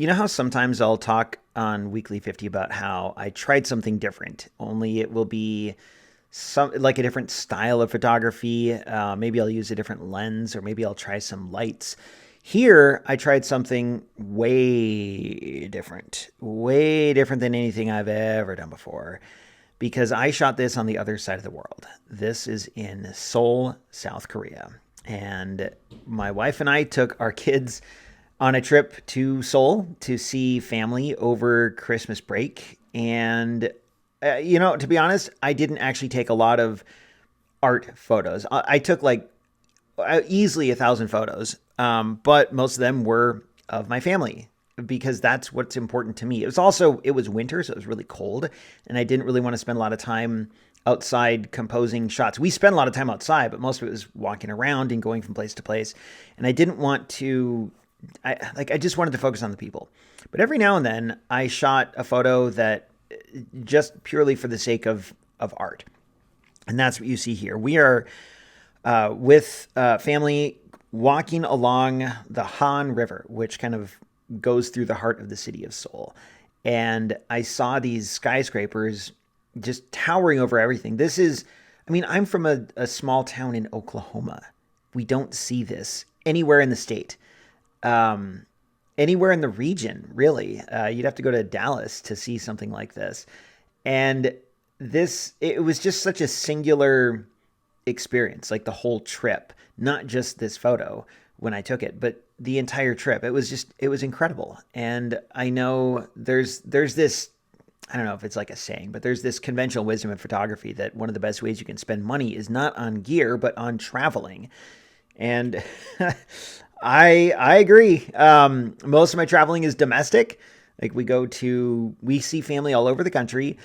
You know how sometimes I'll talk on Weekly 50 about how I tried something different, only it will be some like a different style of photography. Maybe I'll use a different lens, or maybe I'll try some lights. Here, I tried something way different than anything I've ever done before, because I shot this on the other side of the world. This is in Seoul, South Korea. And my wife and I took our kids on a trip to Seoul to see family over Christmas break. And, to be honest, I didn't actually take a lot of art photos. I took like easily 1,000 photos, but most of them were of my family because that's what's important to me. It was winter, so it was really cold, and I didn't really want to spend a lot of time outside composing shots. We spent a lot of time outside, but most of it was walking around and going from place to place. And I didn't want to, I just wanted to focus on the people. But every now and then I shot a photo that just purely for the sake of art. And that's what you see here. We are with family walking along the Han River, which kind of goes through the heart of the city of Seoul. And I saw these skyscrapers just towering over everything. I'm from a small town in Oklahoma. We don't see this anywhere in the state, anywhere in the region, really. You'd have to go to Dallas to see something like this. And it was just such a singular experience, like the whole trip, not just this photo when I took it, but the entire trip. It was incredible. And I know there's this, I don't know if it's like a saying, but there's this conventional wisdom in photography that one of the best ways you can spend money is not on gear, but on traveling. And I agree. Most of my traveling is domestic. Like we see family all over the country.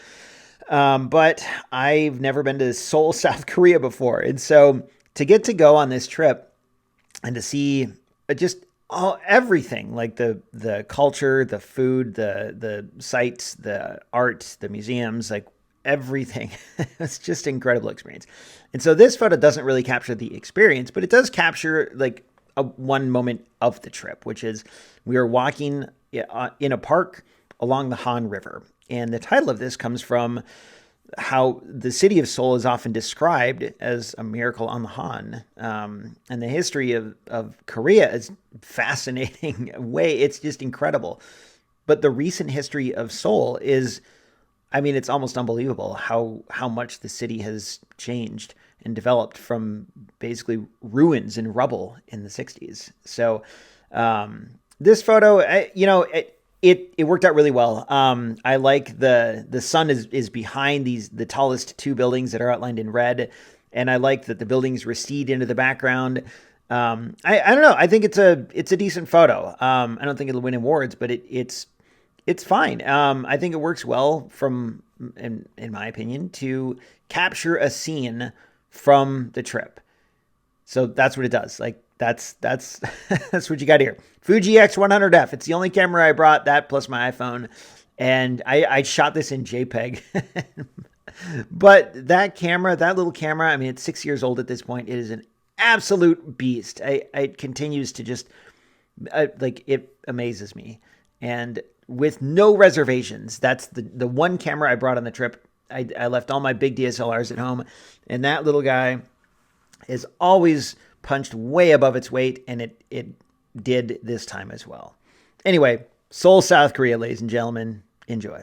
But I've never been to Seoul, South Korea before. And so to get to go on this trip and to see just everything, like the culture, the food, the sights, the art, the museums, like everything. It's just an incredible experience. And so this photo doesn't really capture the experience, but it does capture like one moment of the trip, which is we were walking in a park along the Han River. And the title of this comes from how the city of Seoul is often described as a miracle on the Han. And the history of Korea is fascinating way. It's just incredible. But the recent history of Seoul is, it's almost unbelievable how much the city has changed and developed from basically ruins and rubble in the 60s. So this photo, it worked out really well. I like the sun is behind the tallest two buildings that are outlined in red, and I like that the buildings recede into the background. I don't know. I think it's a decent photo. I don't think it'll win awards, but it's fine. I think it works well in my opinion, to capture a scene from the trip. So that's what it does. Like that's that's what you got here. Fuji X100F. It's the only camera I brought, that plus my iPhone. And I shot this in JPEG. But that little camera, it's 6 years old at this point. It is an absolute beast. It continues to just, it amazes me. And with no reservations, that's the one camera I brought on the trip. I left all my big DSLRs at home. And that little guy is always punched way above its weight, and it did this time as well. Anyway, Seoul, South Korea, ladies and gentlemen, enjoy.